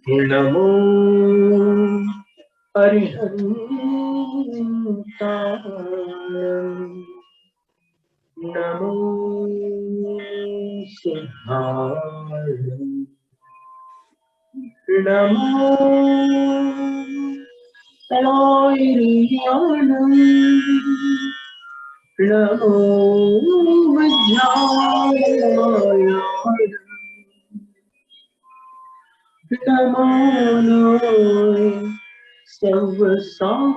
नमो अरिहन्ताणं नमो सिंहाय नमो ऐरियाणं नमो विद्यालयाय नमो सर्वसाधिने।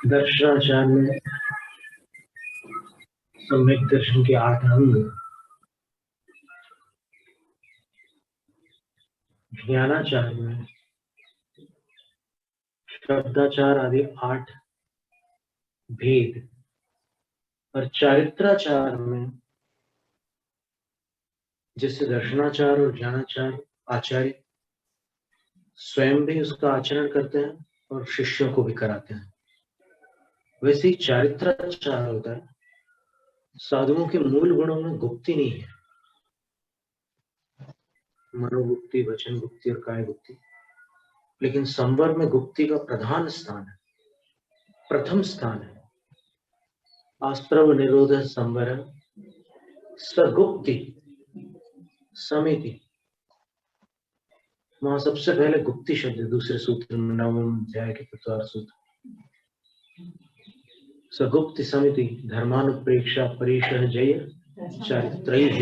दर्शनाचार्य में सम्यक दर्शन के 8 अंग, ज्ञानाचार में शब्दाचार आदि 8 भेद और चारित्राचार में जैसे दर्शनाचार और ज्ञानाचार आचार्य स्वयं भी उसका आचरण करते हैं और शिष्यों को भी कराते हैं, वैसे ही चारित्राचार होता है। साधुओं के मूल गुणों में गुप्ति नहीं है, मनोगुप्ति, वचन गुप्ति और काय गुप्ति, लेकिन संवर में गुप्ति का प्रधान स्थान है, प्रथम स्थान है। आस्त्रव निरोध संवर सगुप्ति समिति, वहां सबसे पहले गुप्ति शब्द दूसरे सूत्र में 9वें अध्याय के 4 सूत्र। सगुप्ति समिति धर्मानुप्रेक्षा परीक्षः जय चारित्रैः।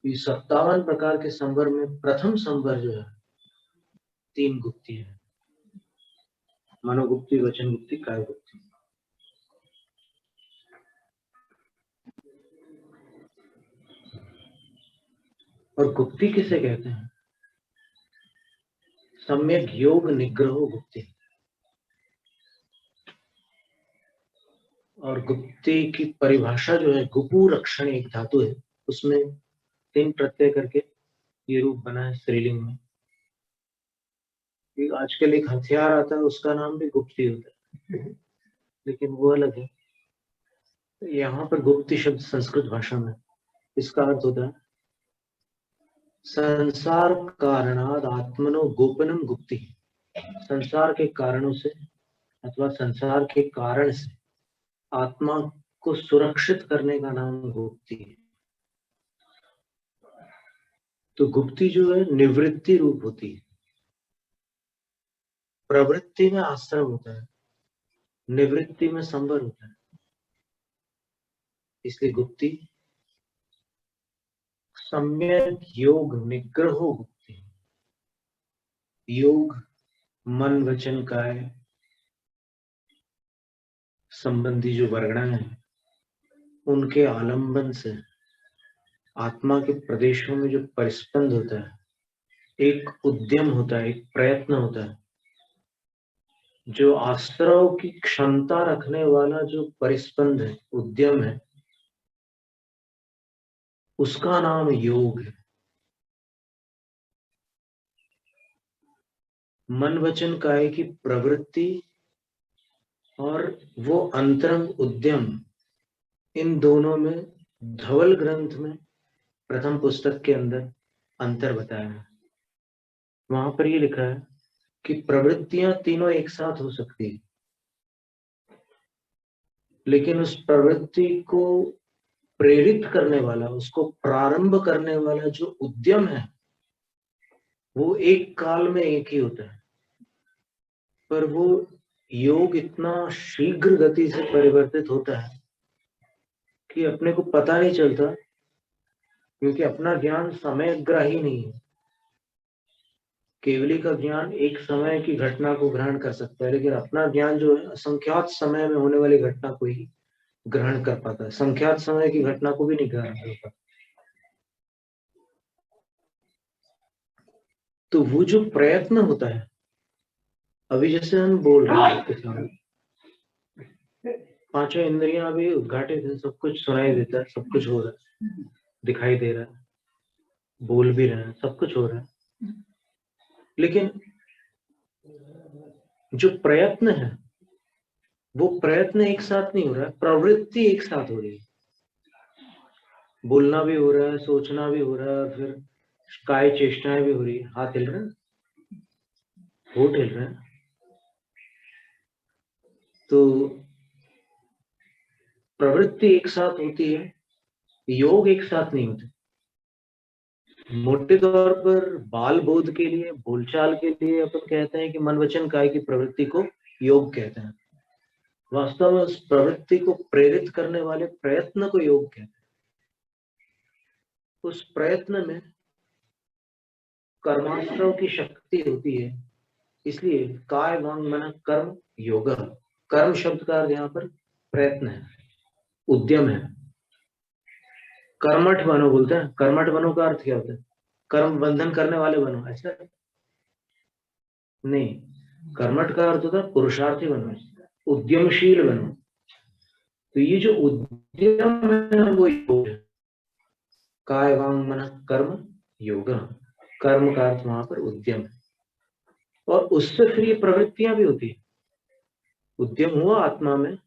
ये 57 प्रकार के संवर में प्रथम संवर जो है 3 गुप्ति है, मनोगुप्ति, वचन गुप्ति, काय गुप्ति। और गुप्ति किसे कहते हैं? सम्यक योग निग्रहो गुप्ति। और गुप्ति की परिभाषा जो है, गुपु रक्षण एक धातु है, उसमें 3 प्रत्यय करके ये रूप बना है स्त्रीलिंग में। आजकल एक हथियार आता है, उसका नाम भी गुप्ती होता है, लेकिन वो अलग है। यहाँ पर गुप्ति शब्द संस्कृत भाषा में इसका अर्थ होता है संसार कारणाद आत्मनो गोपनम गुप्ति। संसार के कारणों से अथवा संसार के कारण से आत्मा को सुरक्षित करने का नाम गुप्ति है। तो गुप्ति जो है निवृत्ति रूप होती है। प्रवृत्ति में आश्रम होता है, निवृत्ति में संवर होता है, इसलिए गुप्ति सम्यक योग निग्रहो गुप्ति। योग मन वचन काय संबंधी जो वर्गणाएं हैं, उनके आलंबन से आत्मा के प्रदेशों में जो परिस्पंद होता है, एक उद्यम होता है, एक प्रयत्न होता है, जो आश्रव की क्षमता रखने वाला जो परिस्पंद है, उद्यम है, उसका नाम योग है। मन वचन काय की प्रवृत्ति और वो अंतरंग उद्यम, इन दोनों में धवल ग्रंथ में प्रथम पुस्तक के अंदर अंतर बताया है। वहां पर ये लिखा है कि प्रवृत्तियां तीनों एक साथ हो सकती है, लेकिन उस प्रवृत्ति को प्रेरित करने वाला, उसको प्रारंभ करने वाला जो उद्यम है, वो एक काल में एक ही होता है। पर वो योग इतना शीघ्र गति से परिवर्तित होता है कि अपने को पता नहीं चलता, क्योंकि अपना ज्ञान समयग्राही नहीं है। केवली का ज्ञान एक समय की घटना को ग्रहण कर सकता है, लेकिन अपना ज्ञान जो है असंख्यात समय में होने वाली घटना को ही ग्रहण कर पाता है, संख्यात समय की घटना को भी नहीं ग्रहण कर पाता। तो वो जो प्रयत्न होता है, अभी जैसे हम बोल रहे हैं आपके सामने, पांचों इंद्रियां भी उद्घाटित है, सब कुछ सुनाई देता है, सब कुछ हो रहा है, दिखाई दे रहा है, बोल भी रहे हैं, सब कुछ हो रहा है, लेकिन जो प्रयत्न है वो प्रयत्न एक साथ नहीं हो रहा है, प्रवृत्ति एक साथ हो रही है। बोलना भी हो रहा है, सोचना भी हो रहा है, फिर काय चेष्टाएं भी हो रही है, हाथ हिल रहे हैं, होठ हिल रहे हैं। तो प्रवृत्ति एक साथ होती है, योग एक साथ नहीं होते। मोटे तौर पर बाल बोध के लिए, बोलचाल के लिए अपन कहते हैं कि मन वचन काय की प्रवृत्ति को योग कहते हैं। वास्तव में उस प्रवृत्ति को प्रेरित करने वाले प्रयत्न को योग कहते हैं। उस प्रयत्न में कर्माश्रव की शक्ति होती है, इसलिए काय वांग मन कर्म योग। कर्म शब्द का अर्थ यहाँ पर प्रयत्न है, उद्यम है। कर्मठ बनो बोलते हैं, कर्मठ बनो का अर्थ क्या होता है? कर्म बंधन करने वाले बनो, ऐसा नहीं। कर्मठ का अर्थ होता है पुरुषार्थी बनो, उद्यमशील बनो। तो ये जो उद्यम है वो योग है। काय वांग मन कर्म योग, कर्म का अर्थ वहां पर उद्यम है, और उससे फिर ये प्रवृत्तियां भी होती है। उद्यम हुआ आत्मा में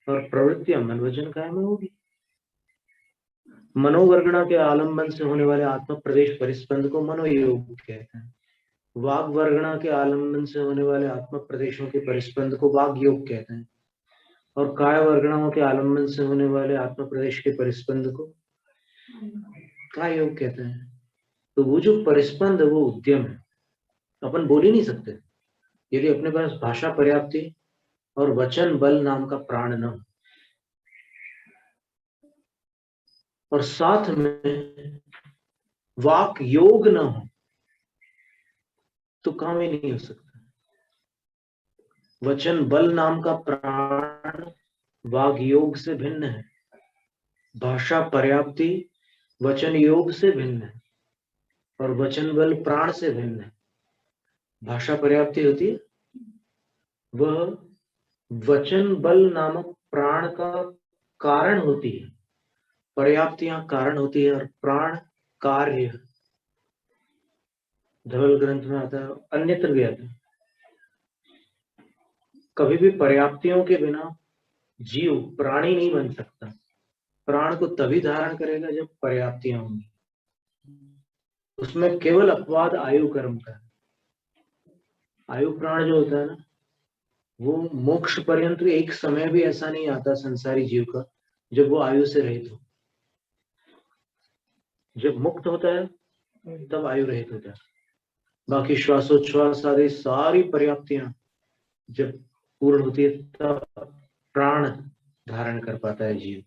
और प्रवृत्तियां मन वचन काय में होगी। मनोवर्गणा के आलंबन से होने वाले आत्मा प्रदेश परिस्पंद को मनोयोग कहते हैं। वाग वर्गणा के आलंबन से होने वाले आत्मा प्रदेशों के परिस्पंद को वाग योग कहते हैं, और काय वर्गणाओं के आलंबन से होने वाले आत्मा प्रदेश के परिस्पंद को काय योग कहते हैं। तो वो जो परिस्पंद है वो उद्यम है, अपन बोल ही नहीं सकते यदि अपने पास भाषा पर्याप्ति और वचन बल नाम का प्राण न हो, और साथ में वाक योग न हो, तो काम ही नहीं हो सकता। वचन बल नाम का प्राण वाग योग से भिन्न है, भाषा पर्याप्ति वचन योग से भिन्न है, और वचन बल प्राण से भिन्न है। भाषा पर्याप्ति होती है, वह वचन बल नामक प्राण का कारण होती है। पर्याप्तियां कारण होती है और प्राण कार्य। धवल ग्रंथ में आता है, अन्यत्र भी आता है। कभी भी पर्याप्तियों के बिना जीव प्राणी नहीं बन सकता। प्राण को तभी धारण करेगा जब पर्याप्तियां होंगी। उसमें केवल अपवाद आयु कर्म का है। आयु प्राण जो होता है ना, वो मोक्ष पर्यंत एक समय भी ऐसा नहीं आता संसारी जीव का जब वो आयु से रहित हो। जब मुक्त होता है तब आयु रहित होता है। बाकी श्वासोच्छ्वास आदि सारी पर्याप्तियां जब पूर्ण होती है तब प्राण धारण कर पाता है जीव।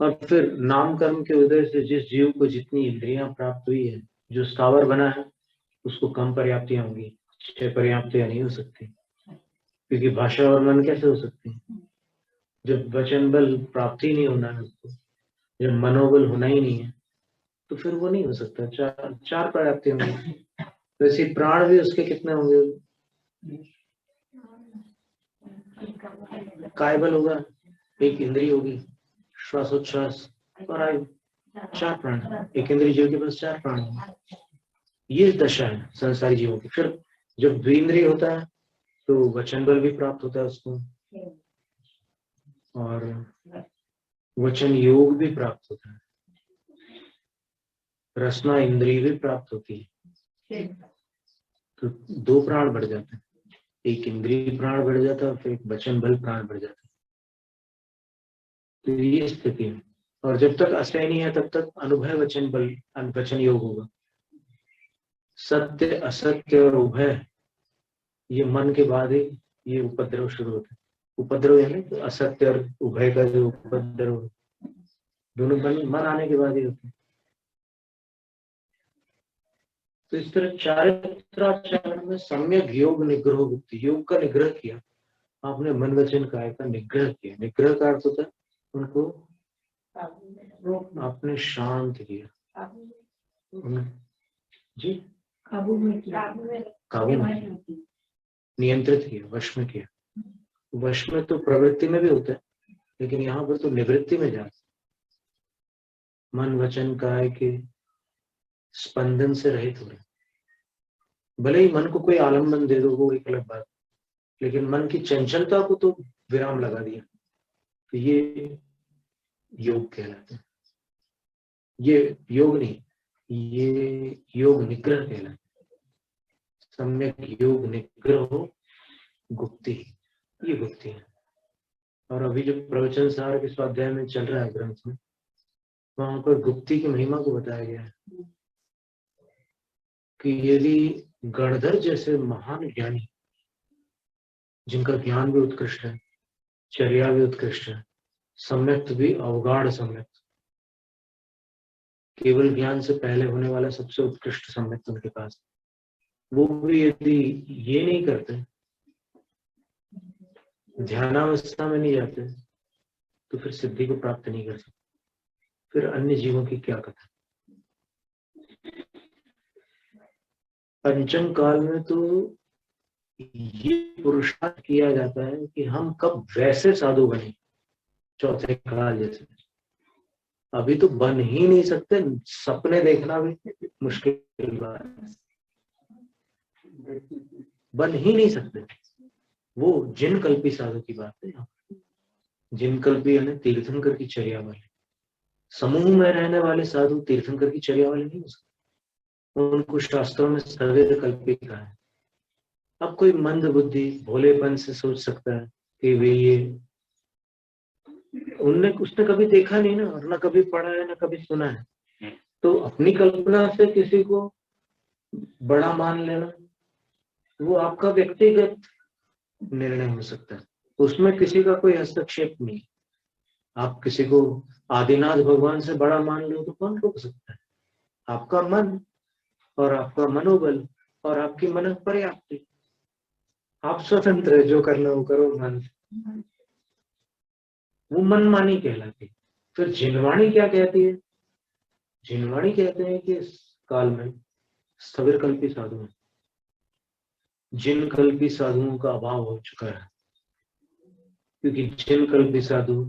और फिर नाम कर्म के उदय से जिस जीव को जितनी इंद्रियां प्राप्त हुई है, जो स्थावर बना है, उसको कम पर्याप्तियां होंगी, 6 पर्याप्तियां नहीं हो सकती। क्योंकि भाषा और मन कैसे हो सकती है जब वचन बल प्राप्ति नहीं होना है उसको, जब मनोबल होना ही नहीं है, तो फिर वो नहीं हो सकता। चार पर्याप्ति होंगी। वैसे प्राण भी उसके कितने होंगे? काय बल होगा, एक इंद्रिय होगी, श्वासोच्छ्वास और आयु, 4 प्राण। एक इंद्रिय जीव के पास 4 प्राण है। ये दशा है संसारी जीवों की। फिर जब द्विंद्रिय होता है तो वचन बल भी प्राप्त होता है उसको, और वचन योग भी प्राप्त होता है, रसना इंद्रिय भी प्राप्त होती है। तो 2 प्राण बढ़ जाते हैं, एक इंद्रिय प्राण बढ़ जाता है, फिर एक वचन बल प्राण बढ़ जाता है। तो ये स्थिति है। और जब तक असहनीय है तब तक अनुभय वचन बल वचन योग होगा। सत्य असत्य और उभय, ये मन के बाद ही ये उपद्रव शुरू होता है। उपद्रव यानी तो असत्य और उभय का जो उपद्रव, दोनों मन आने के बाद ही होते हैं। तो इस तरह चारित्राचरण में सम्यक योग निग्रह बुद्धि, योग का निग्रह किया आपने, मन वचन काय का निग्रह किया। निग्रह का अर्थ होता है उनको आपने शांत किया, जी काबू में नियंत्रित किया, वश में किया। वश में तो प्रवृत्ति में भी होता है, लेकिन यहाँ पर तो निवृत्ति में जाते, मन वचन काय के स्पंदन से रहित हो रहे। भले ही मन को कोई आलम्बन दे दो, वो एक अलग बात, लेकिन मन की चंचलता को तो विराम लगा दिया, तो ये योग कहलाते हैं। ये योग नहीं, ये योग निग्रह कहलाते हैं। सम्यक योग निग्रह हो गुप्ति, ये गुप्ति है। और अभी जो प्रवचन सार के स्वाध्याय में चल रहा है ग्रंथ में, वहां पर गुप्ति की महिमा को बताया गया है कि यदि गणधर जैसे महान ज्ञानी, जिनका ज्ञान भी उत्कृष्ट है, चर्या भी उत्कृष्ट है, सम्यक्त भी अवगाढ़ सम्यक्त, केवल ज्ञान से पहले होने वाला सबसे उत्कृष्ट सम्यक्त उनके पास, वो भी यदि ये नहीं करते, ध्यानावस्था में नहीं जाते, तो फिर सिद्धि को प्राप्त नहीं कर सकते। फिर अन्य जीवों की क्या कथा। पंचम काल में तो ये पुरुषार्थ किया जाता है कि हम कब वैसे साधु बने, चौथे काल जैसे। अभी तो बन ही नहीं सकते, सपने देखना भी मुश्किल बात है, बन ही नहीं सकते। वो जिन कल्पी साधु की बात है, जिन कल्पी यानी तीर्थंकर की चर्या वाले, समूह में रहने वाले साधु तीर्थंकर की चर्या वाले नहीं हो सकते, उनको शास्त्रों में सवेद कल्पी कहा है। अब कोई मंद बुद्धि भोलेपन से सोच सकता है कि वे ये, उसने कभी देखा नहीं ना, और ना कभी पढ़ा है ना कभी सुना है, तो अपनी कल्पना से किसी को बड़ा मान लेना, वो आपका व्यक्तिगत निर्णय हो सकता है, उसमें किसी का कोई हस्तक्षेप नहीं। आप किसी को आदिनाथ भगवान से बड़ा मान लो तो कौन रोक सकता है? आपका मन और आपका मनोबल और आपकी मन पर्याप्ति, आप स्वतंत्र है, जो करना हो करो मन। वो मनमानी कहलाती। फिर जिनवाणी क्या कहती है? जिनवाणी कहते हैं कि इस काल में स्थविर कल्पी साधु हैं, जिन कल्पी साधुओं का अभाव हो चुका है, क्योंकि जिन कल्पी साधु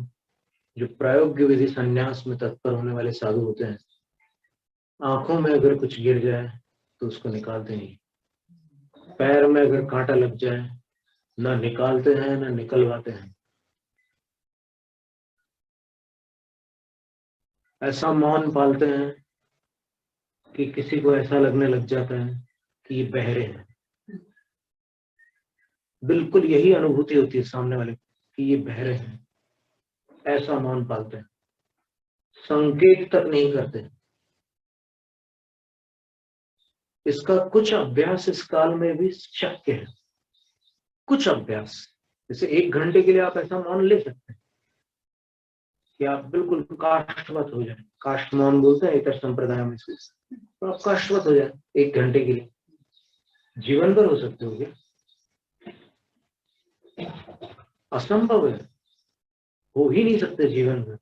जो प्रायोग्य विधि संन्यास में तत्पर होने वाले साधु होते हैं, आंखों में अगर कुछ गिर जाए तो उसको निकालते नहीं, पैर में अगर कांटा लग जाए ना निकालते हैं ना निकलवाते हैं। ऐसा मौन पालते हैं कि किसी को ऐसा लगने लग जाता है कि ये बहरे हैं। बिल्कुल यही अनुभूति होती है सामने वाले कि ये बहरे हैं, ऐसा मौन पालते हैं, संकेत तक नहीं करते। इसका कुछ अभ्यास इस काल में भी शक्य है, कुछ अभ्यास। जैसे 1 घंटे के लिए आप ऐसा मौन ले सकते हैं कि आप बिल्कुल काष्ठवत हो जाए, काष्ठ मौन बोलते हैं इतर संप्रदाय में, तो आप काष्ठवत हो जाए 1 घंटे के लिए। जीवन भर हो सकते हो क्या? असंभव है, हो ही नहीं सकते जीवन भर।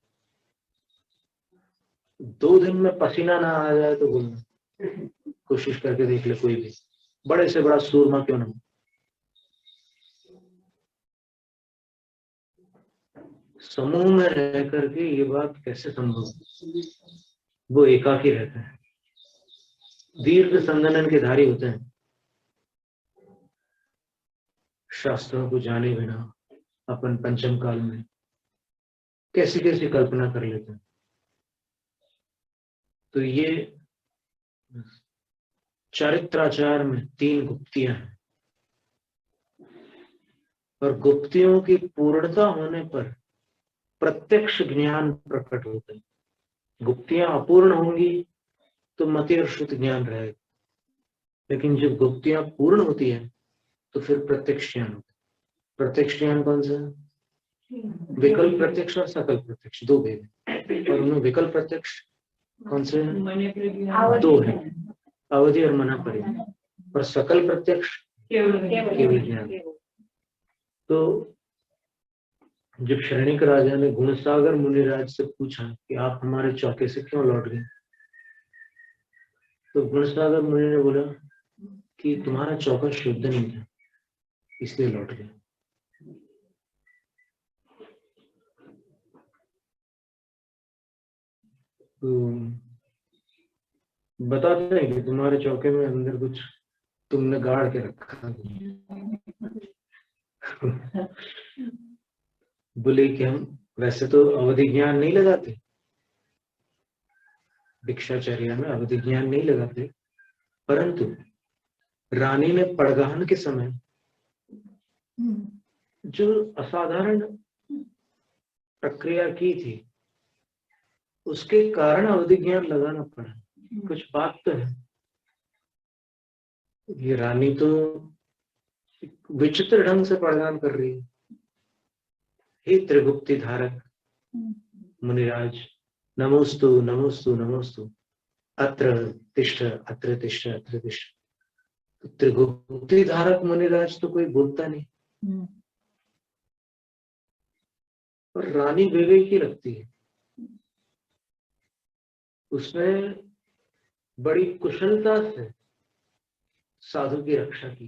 2 दिन में पसीना ना आ जाए तो बोलना, कोशिश करके देख ले कोई भी, बड़े से बड़ा सूरमा क्यों ना हो। समूह में रह करके ये बात कैसे संभव? वो एकाकी रहता है, दीर्घ संगनन के धारी होते हैं, शास्त्रों को जाने बिना अपन पंचम काल में कैसी कैसी कल्पना कर लेते हैं। तो ये चारित्राचार में 3 गुप्तियां हैं, और गुप्तियों की पूर्णता होने पर प्रत्यक्ष ज्ञान प्रकट होता है। गुप्तियां अपूर्ण होंगी तो मति और श्रुत ज्ञान रहेगा, लेकिन जब गुप्तियां पूर्ण होती है तो फिर प्रत्यक्ष ज्ञान होता है। प्रत्यक्ष ज्ञान कौन सा? विकल्प प्रत्यक्ष और सकल प्रत्यक्ष, 2 भेद है, और उनमें विकल्प प्रत्यक्ष कौन से? 2 है, अवधि और मना परि, और सकल प्रत्यक्ष केवल ज्ञान। तो जब शरणिक राजा ने गुणसागर मुनिराज से पूछा कि आप हमारे चौके से क्यों लौट गए, तो गुणसागर मुनि ने बोला कि तुम्हारा चौका शुद्ध नहीं था, इसलिए लौट गए। तो बताते हैं कि तुम्हारे चौके में अंदर कुछ तुमने गाड़ के रखा। बोले कि हम वैसे तो अवधि ज्ञान नहीं लगाते, भिक्षाचर्या में अवधि ज्ञान नहीं लगाते, परंतु रानी ने पड़गाहन के समय जो असाधारण प्रक्रिया की थी उसके कारण अवधि ज्ञान लगाना पड़ा। कुछ बात तो है। ये रानी तो विचित्र ढंग से पड़गान कर रही है। हे त्रिगुप्ति धारक मुनिराज, नमोस्तु नमोस्तु नमोस्तु, अत्र तिष्ठ अत्र तिष्ठ अत्र तिष्ठ। तो त्रिगुप्ति धारक मुनिराज तो कोई बोलता नहीं, और रानी विवेकी लगती है। उसने बड़ी कुशलता से साधु की रक्षा की।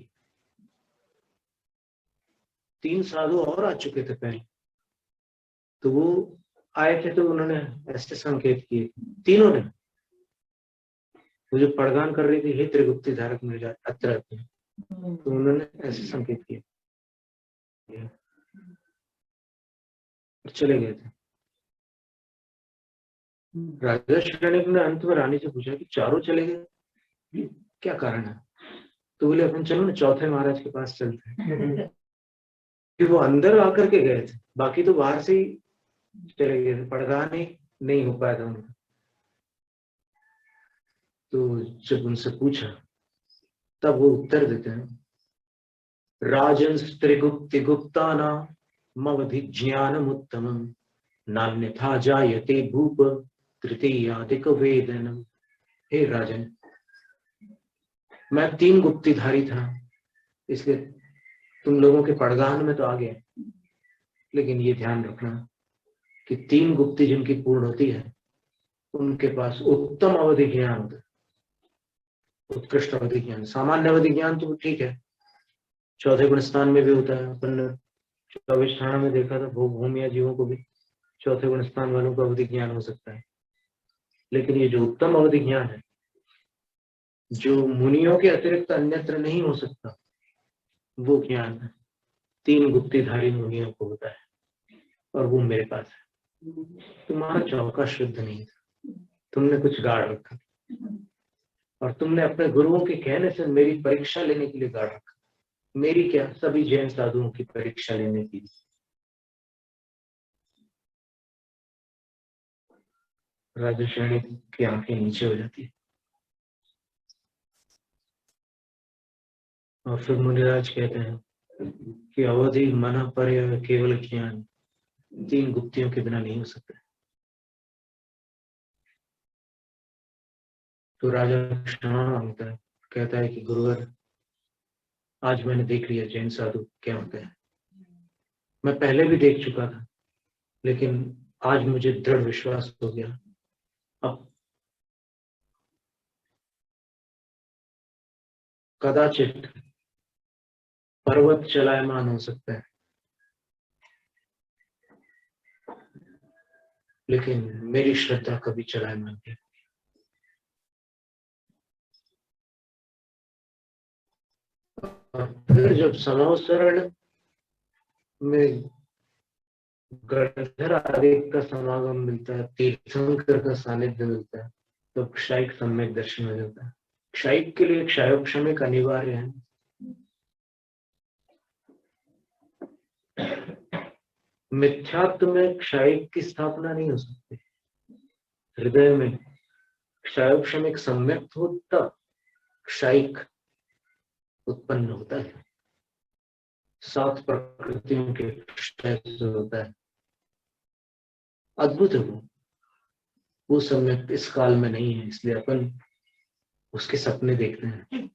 3 साधु और आ चुके थे पहले, तो वो आए थे तो उन्होंने ऐसे संकेत किए, तीनों ने। वो जो पड़गान कर रही थी, हे त्रिगुप्ति धारक मुनिराज अत्र अत्र, तो उन्होंने ऐसे संकेत किए और चले गए थे। राजा शरणिक ने अंत में रानी से पूछा कि चारों चले गए, क्या कारण है? तो बोले अपन चलो ना चौथे महाराज के पास चलते हैं। फिर वो अंदर आकर के गए थे, बाकी तो बाहर से ही चले गए थे, पड़गान ही नहीं हो पाया था उनका। तो जब उनसे पूछा तब वो उत्तर देते हैं, राजन त्रिगुप्ति गुप्ताना मवधि ज्ञानमुत्तमं नान्यथा जायते भूप तृतीयादिक वेदनम। हे राजन, मैं 3 गुप्तिधारी था, इसलिए तुम लोगों के पड़गान में तो आ गया, लेकिन ये ध्यान रखना कि 3 गुप्ति जिनकी पूर्ण होती है उनके पास उत्तम अवधि ज्ञान होता है, उत्कृष्ट अवधि ज्ञान। सामान्य अवधि ज्ञान तो ठीक है, चौथे गुण स्थान में भी होता है। अपन 24 ठाणा में देखा था, भूमिया जीवों को भी चौथे गुण स्थान वालों को अवधि ज्ञान हो सकता है। लेकिन ये जो उत्तम अवधि ज्ञान है, जो मुनियों के अतिरिक्त अन्यत्र नहीं हो सकता, वो ज्ञान 3 गुप्तिधारी मुनियों को होता है, और वो मेरे पास है। तुम्हारा चौका शुद्ध नहीं था, तुमने कुछ गाड़ रखा, और तुमने अपने गुरुओं के कहने से मेरी परीक्षा लेने के लिए गाड़ रखा। मेरी क्या, सभी जैन साधुओं की परीक्षा लेने की। राजा श्रेणी की आंखें नीचे हो जाती है, और फिर मुनिराज कहते हैं कि अवधि मना पर केवल ज्ञान 3 गुप्तियों के बिना नहीं हो सकता। तो राजा क्षमा मांगता है, कहता है कि गुरुवर, आज मैंने देख लिया जैन साधु क्या होते हैं। मैं पहले भी देख चुका था, लेकिन आज मुझे दृढ़ विश्वास हो गया। अब कदाचित पर्वत चलायमान हो सकता है, लेकिन मेरी श्रद्धा कभी चलायमान नहीं। और फिर जब समवसरण में गणधर आदि का समागम मिलता है, तीर्थंकर का सानिध्य मिलता है, तो क्षायिक सम्यक दर्शन हो जाता है। क्षायिक के लिए क्षायोक्षमिक अनिवार्य है। मिथ्यात्व में क्षायिक की स्थापना नहीं हो सकती। हृदय में क्षायोक्षमिक सम्यक हो तब क्षायिक उत्पन्न होता है। 7 प्रकृतियों के क्षय से होता है। अद्भुत है वो सम्यक इस काल में नहीं है, इसलिए अपन उसके सपने देखते हैं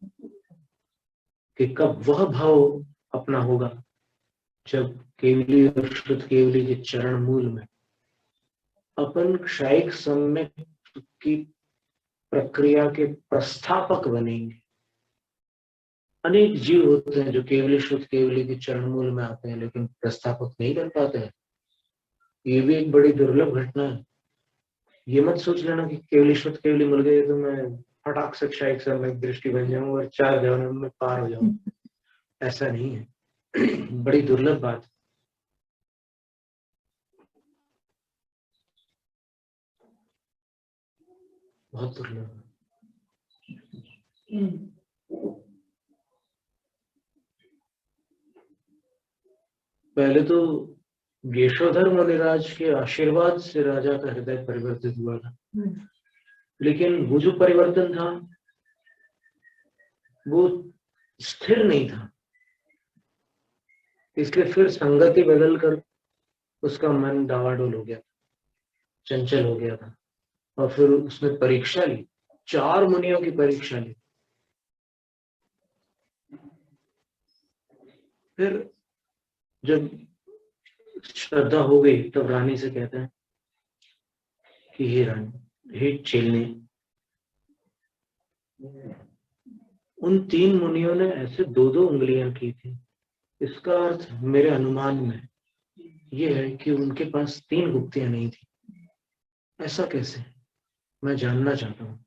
कि कब वह भाव अपना होगा जब केवली और शुद्ध केवली के चरण मूल में अपन क्षायिक सम्यक की प्रक्रिया के प्रस्थापक बनेंगे। अनेक जीव होते हैं जो केवली शुद्ध केवली के चरण मूल में आते हैं, लेकिन प्रस्थापक नहीं बन पाते हैं। ये भी एक बड़ी दुर्लभ घटना है। ये मत सोच लेना कि केवलीश्वर केवली मिल गए तो मैं फटाक से क्षय समय दृष्टि बन जाऊं और 4 जन्म में पार हो जाऊं। ऐसा नहीं है। बड़ी दुर्लभ बात, बहुत दुर्लभ। पहले तो यशोधर मुनिराज के आशीर्वाद से राजा का हृदय परिवर्तित हुआ था, लेकिन वो जो परिवर्तन था वो स्थिर नहीं था, इसलिए फिर संगति बदलकर उसका मन डावाडोल हो गया, चंचल हो गया था। और फिर उसने परीक्षा ली, 4 मुनियों की परीक्षा ली। फिर जब श्रद्धा हो गई तब रानी से कहते हैं कि हे रानी, हे चेलने, उन 3 मुनियों ने ऐसे 2-2 उंगलियां की थी। इसका अर्थ मेरे अनुमान में ये है कि उनके पास 3 गुप्तियां नहीं थी। ऐसा कैसे, मैं जानना चाहता हूँ।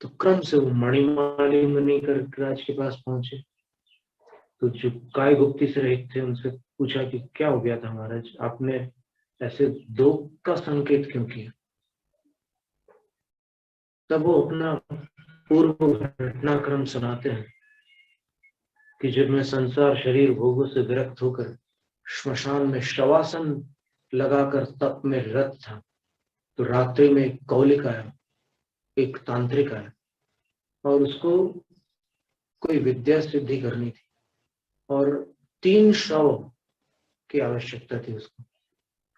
तो क्रम से वो मणिमाली मुनि राज के पास पहुंचे। तो जो काय गुप्ती से रहित थे उनसे पूछा कि क्या हो गया था महाराज, आपने ऐसे 2 का संकेत क्यों किया। तब वो अपना पूर्व घटनाक्रम सुनाते हैं कि जब मैं संसार शरीर भोगों से विरक्त होकर श्मशान में शवासन लगाकर तप में रत था, तो रात्रि में एक कौलिक आया, एक तांत्रिक आया, और उसको कोई विद्या सिद्धि करनी थी और 3 शव की आवश्यकता थी उसको,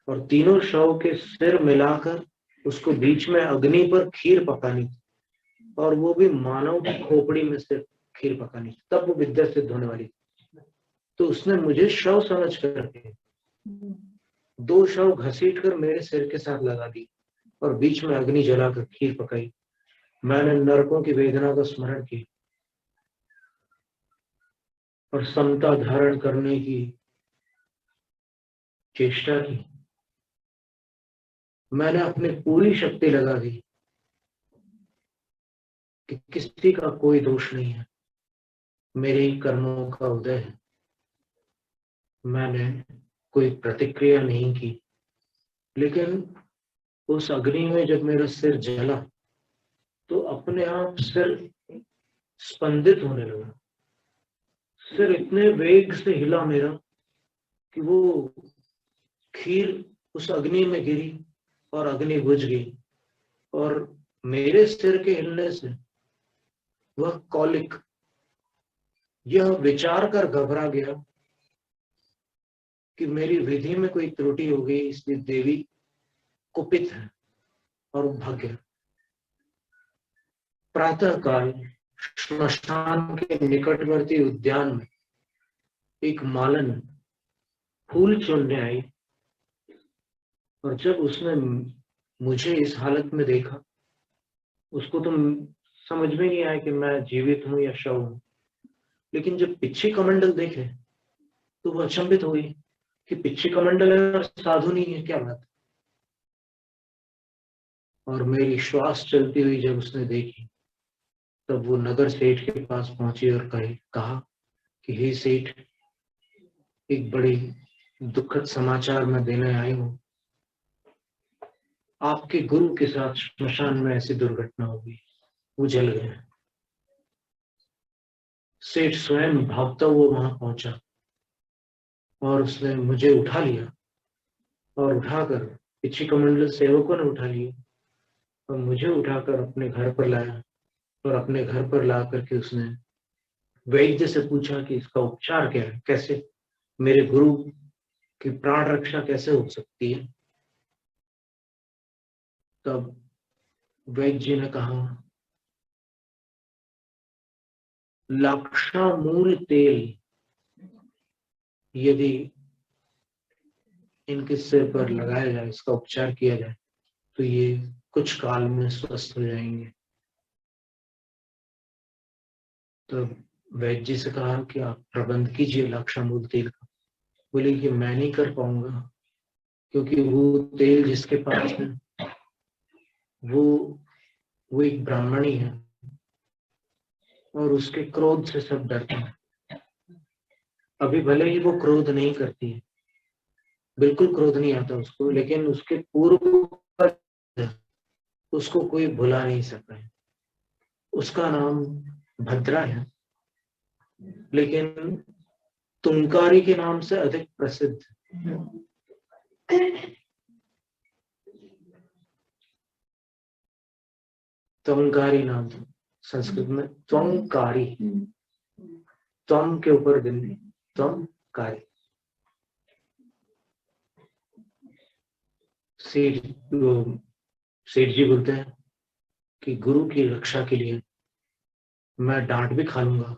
और तीनों शव के सिर मिलाकर उसको बीच में अग्नि पर खीर पकानी थी, और वो भी मानव की खोपड़ी में से खीर पकानी थी, तब वो विद्या सिद्ध होने वाली थी। तो उसने मुझे शव समझ करके 2 शव घसीट कर मेरे सिर के साथ लगा दी और बीच में अग्नि जलाकर खीर पकाई। मैंने नरकों की वेदना का स्मरण किया और समता धारण करने की चेष्टा की। मैंने अपनी पूरी शक्ति लगा दी कि किसी का कोई दोष नहीं है, मेरे ही कर्मों का उदय है। मैंने कोई प्रतिक्रिया नहीं की, लेकिन उस अग्नि में जब मेरा सिर जला तो अपने आप सिर स्पंदित होने लगा। सिर इतने वेग से हिला मेरा कि वो खीर उस अग्नि में गिरी और अग्नि बुझ गई, और मेरे सिर के हिलने से वह कौलिक यह विचार कर घबरा गया कि मेरी विधि में कोई त्रुटि हो गई, इसलिए देवी कुपित है, और भाग गया। प्रातः काल श्मशान के निकटवर्ती उद्यान में एक मालन फूल चुनने आई, और जब उसने मुझे इस हालत में देखा, उसको तो समझ में नहीं आया कि मैं जीवित हूं या शव हूं। लेकिन जब पिछी कमंडल देखे तो वो अचंभित हुई कि पिछी कमंडल है और साधु नहीं है, क्या बात। और मेरी श्वास चलती हुई जब उसने देखी, तब वो नगर सेठ के पास पहुंची और कहा कि हे सेठ, एक बड़ी दुखद समाचार मैं देने आई हूं। आपके गुरु के साथ श्मशान में ऐसी दुर्घटना हो गई, वो जल गए। सेठ स्वयं भागता हुआ वहां पहुंचा और उसने मुझे उठा लिया, और उठाकर पिछी कमंडल सेवकों ने उठा लिया और मुझे उठाकर अपने घर पर लाया, और अपने घर पर ला करके उसने वैद्य से पूछा कि इसका उपचार क्या है, कैसे मेरे गुरु की प्राण रक्षा कैसे हो सकती है। तब वैद्य जी ने कहा, लाक्षामूल तेल यदि इनके सिर पर लगाया जाए, इसका उपचार किया जाए, तो ये कुछ काल में स्वस्थ हो जाएंगे। तो वैद्य जी से कहा कि आप प्रबंध कीजिए लाक्षामूल तेल का। बोले कि मैं नहीं कर पाऊंगा, क्योंकि वो तेल जिसके पास है वो एक ब्राह्मणी है और उसके क्रोध से सब डरते हैं। अभी भले ही वो क्रोध नहीं करती है, बिल्कुल क्रोध नहीं आता उसको, लेकिन उसके पूर्व उसको कोई भुला नहीं सकता है। उसका नाम भद्रा है, लेकिन तुंकारी के नाम से अधिक प्रसिद्ध। त्वंकारी नाम था संस्कृत में, त्वंकारी, त्वम के ऊपर बिंदी, त्वंकारी। सेठ जी बोलते हैं कि गुरु की रक्षा के लिए मैं डांट भी खा लूंगा,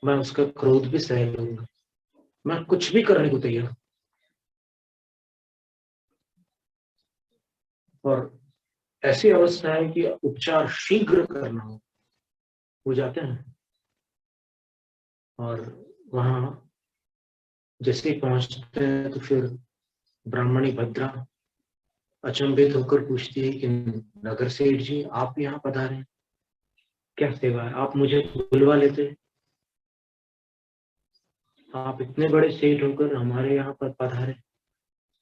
मैं उसका क्रोध भी सह लूंगा, मैं कुछ भी करने को तैयार। और ऐसी अवस्था है कि उपचार शीघ्र करना हो जाते हैं। और वहां जैसे ही पहुंचते हैं तो फिर ब्राह्मणी भद्रा अचंभित होकर पूछती है कि नगर सेठ जी, आप यहाँ पधारे हैं, क्या सेवा है? आप मुझे बुलवा लेते, आप इतने बड़े सेठ होकर हमारे यहाँ पर पधारे।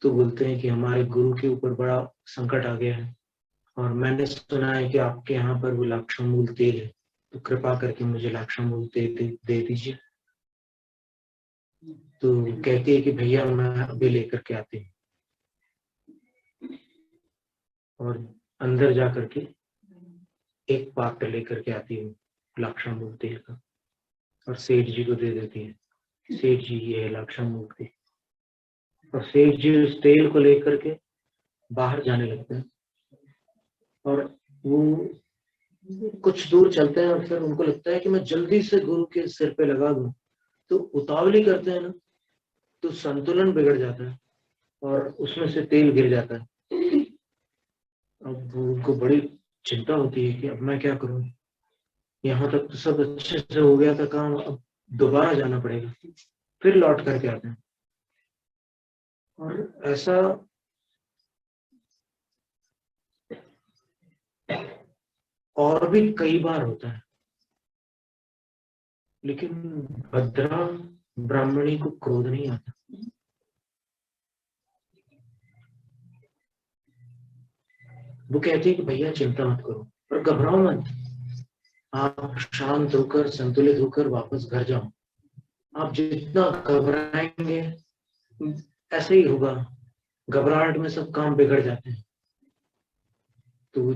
तो बोलते हैं कि हमारे गुरु के ऊपर बड़ा संकट आ गया है और मैंने सुना है कि आपके यहाँ पर वो लाक्षामूल तेल है, तो कृपा करके मुझे लाक्षामूल तेल दे दीजिए। तो कहती है कि भैया मैं अभी लेकर के आती हूँ, और अंदर जा करके एक पात्र लेकर के आती हूँ लाक्षामूल तेल का, और सेठ जी को दे देती है। सेठ जी, ये है लाक्षामूल तेल। और सेठ जी उस तेल को लेकर के बाहर जाने लगते हैं, और वो कुछ दूर चलते हैं और फिर उनको लगता है कि मैं जल्दी से गुरु के सिर पे लगा दूं। तो उतावली करते हैं ना, तो संतुलन बिगड़ जाता है और उसमें से तेल गिर जाता है। अब उनको बड़ी चिंता होती है कि अब मैं क्या करूं, यहाँ तक तो सब अच्छे से हो गया था काम, अब दोबारा जाना पड़ेगा। फिर लौट करके आते हैं। और ऐसा और भी कई बार होता है, लेकिन भद्रा ब्राह्मणी को क्रोध नहीं आता। वो कहती है कि भैया चिंता मत करो, पर घबराओ मत, आप शांत होकर संतुलित होकर वापस घर जाओ। आप जितना घबराएंगे ऐसे ही होगा, घबराहट में सब काम बिगड़ जाते हैं। तो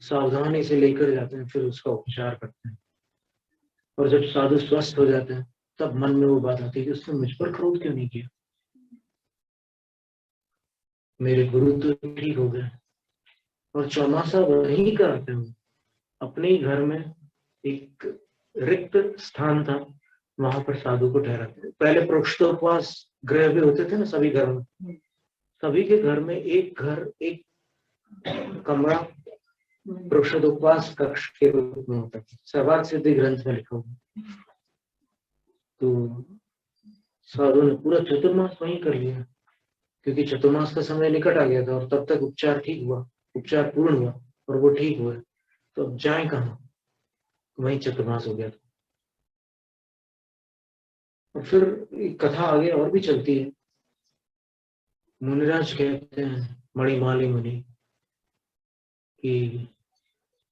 सावधानी से लेकर जाते हैं, फिर उसका उपचार करते हैं। और जब साधु स्वस्थ हो जाते हैं, तब मन में वो बात आती है कि उसने मुझ पर क्रोध क्यों नहीं किया, मेरे गुरु तो ठीक हो गए। और चौमासा वही कराते हैं, अपने ही घर में एक रिक्त स्थान था, वहां पर साधु को ठहराते। पहले प्रोक्षोपवास गृह भी होते थे ना सभी घर में, सभी के घर में एक कमरा प्रोक्षोपवास कक्ष के रूप में होता था, सर्वार्थ सिद्धि ग्रंथ में लिखा हुआ। तो साधु ने पूरा चतुर्मास वहीं कर लिया, क्योंकि चतुर्मास का समय निकट आ गया था और तब तक उपचार ठीक हुआ, उपचार पूर्ण हुआ और वो ठीक हुए। तो अब जाए कहाँ, वहीं चतुर्मास हो गया था। और फिर कथा आगे और भी चलती है। मुनिराज कहते हैं मणिमाली मुनि कि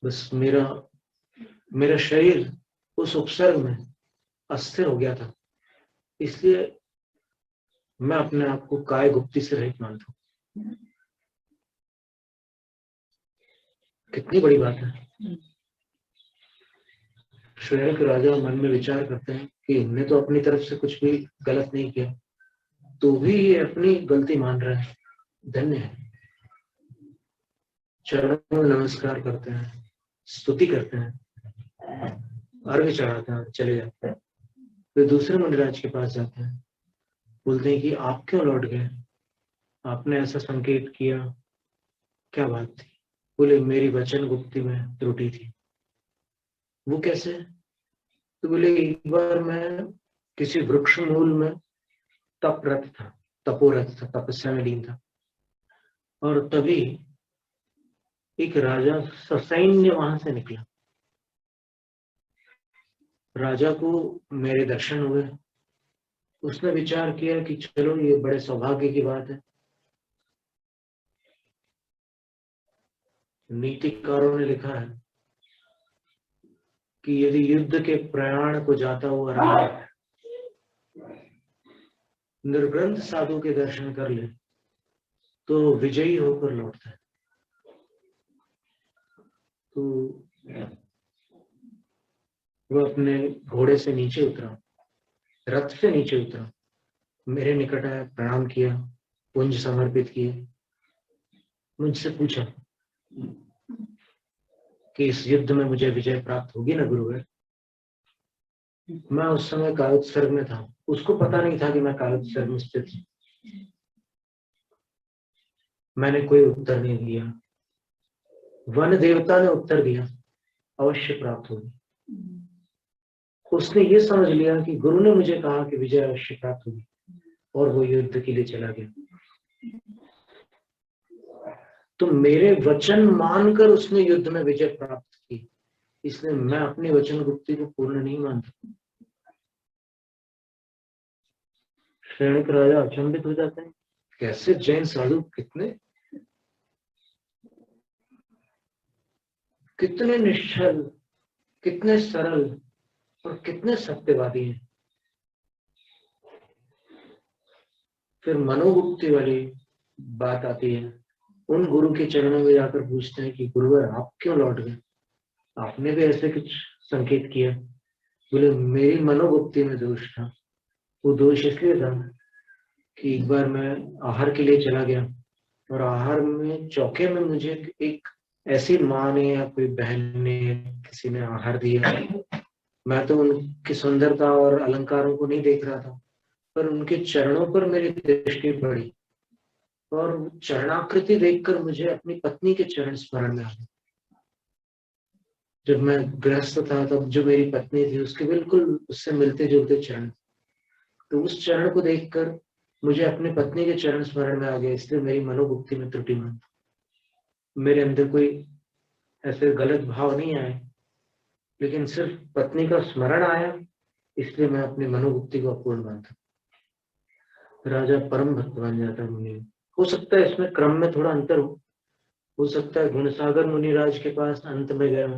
बस मेरा शरीर उस उपसर्ग में अस्थिर हो गया था, इसलिए मैं अपने आप को काय गुप्ती से रहित मानता हूँ। कितनी बड़ी बात है। शहर के राजा मन में विचार करते हैं कि इनने तो अपनी तरफ से कुछ भी गलत नहीं किया, तो भी ये अपनी गलती मान रहा है, धन्य है। चरणों में नमस्कार करते हैं, स्तुति करते हैं, अर्घ्य चढ़ाते हैं, चले जाते हैं। फिर दूसरे मुनिराज के पास जाते हैं, बोलते हैं कि आप क्यों लौट गए, आपने ऐसा संकेत किया, क्या बात थी? बोले मेरी वचन गुप्ती में त्रुटि थी। वो कैसे? तो बोले एक बार मैं किसी वृक्ष मूल में तपरत था, तपोरत था, तपस्या में लीन था, और तभी एक राजा ससैन्य वहां से निकला। राजा को मेरे दर्शन हुए। उसने विचार किया कि चलो ये बड़े सौभाग्य की बात है। नीतिकारों ने लिखा है कि यदि युद्ध के प्रयाण को जाता हुआ राजा निर्ग्रंथ साधु के दर्शन कर ले तो विजयी होकर लौटता है। तो वो अपने घोड़े से नीचे उतरा, रथ से नीचे उतरा, मेरे निकट आया, प्रणाम किया, पुंज समर्पित किए, मुझसे पूछा कि इस युद्ध में मुझे विजय प्राप्त होगी ना गुरुवर। मैं उस समय कायोत्सर्ग में था। उसको पता नहीं था कि मैं कायोत्सर्ग में स्थित हूं। मैंने कोई उत्तर नहीं दिया। वन देवता ने उत्तर दिया, अवश्य प्राप्त होगी। उसने ये समझ लिया कि गुरु ने मुझे कहा कि विजय अवश्य प्राप्त होगी, और वो युद्ध के लिए चला गया। तो मेरे वचन मानकर उसने युद्ध में विजय प्राप्त की, इसलिए मैं अपनी वचन गुप्ती को पूर्ण नहीं मानता। श्रेणिक राजा अचंभित हो जाते हैं, कैसे जैन साधु कितने निश्चल, कितने सरल और कितने सत्यवादी हैं। फिर मनोगुप्ती वाली बात आती है। उन गुरु के चरणों में जाकर पूछते हैं कि गुरुवर आप क्यों लौट गए, आपने भी ऐसे कुछ संकेत किया। बोले मेरी मनोगुप्ती में दोष था। वो दोष इसलिए था कि एक बार मैं आहार के लिए चला गया और आहार में चौके में मुझे एक ऐसी माँ ने या कोई बहन ने, किसी ने आहार दिया। मैं तो उनकी सुंदरता और अलंकारों को नहीं देख रहा था, पर उनके चरणों पर मेरी दृष्टि पड़ी और चरणाकृति देखकर मुझे अपनी पत्नी के चरण स्मरण में आ गए। जब मैं गृहस्थ था तब जो मेरी पत्नी थी उसके बिल्कुल उससे मिलते जुलते चरण, तो उस चरण को देखकर मुझे अपनी पत्नी के चरण स्मरण में आ गए। इसलिए मेरी मनोगुप्ती में त्रुटि मान, मेरे अंदर कोई ऐसे गलत भाव नहीं आए, लेकिन सिर्फ पत्नी का स्मरण आया, इसलिए मैं अपनी मनोगुप्ती को अपूर्ण मानता। राजा परम भक्त बन जाता मुनि। हो सकता है इसमें क्रम में थोड़ा अंतर हो सकता है गुणसागर मुनिराज के पास अंत में गया हो,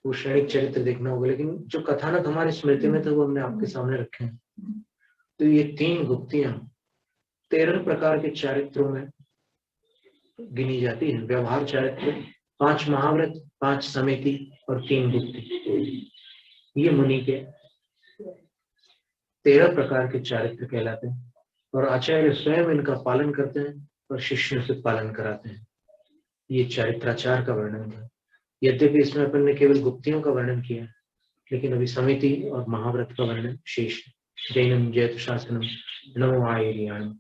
वो क्षणिक चरित्र देखना होगा, लेकिन जो कथानक हमारी स्मृति में थे वो हमने आपके सामने रखे हैं। तो ये 3 गुप्तियां 13 प्रकार के चरित्रों में गिनी जाती है। व्यवहार चरित्र, 5 महाव्रत, 5 समिति और 3 गुप्ति, ये मुनि के 13 प्रकार के चरित्र कहलाते हैं और आचार्य स्वयं इनका पालन करते हैं और शिष्यों से पालन कराते हैं। ये चरित्राचार का वर्णन है। यद्यपि इसमें अपन ने केवल गुप्तियों का वर्णन किया है, लेकिन अभी समिति और महाव्रत का वर्णन शेष है। जैनम जयतु शासनम नमो आयर्याणम।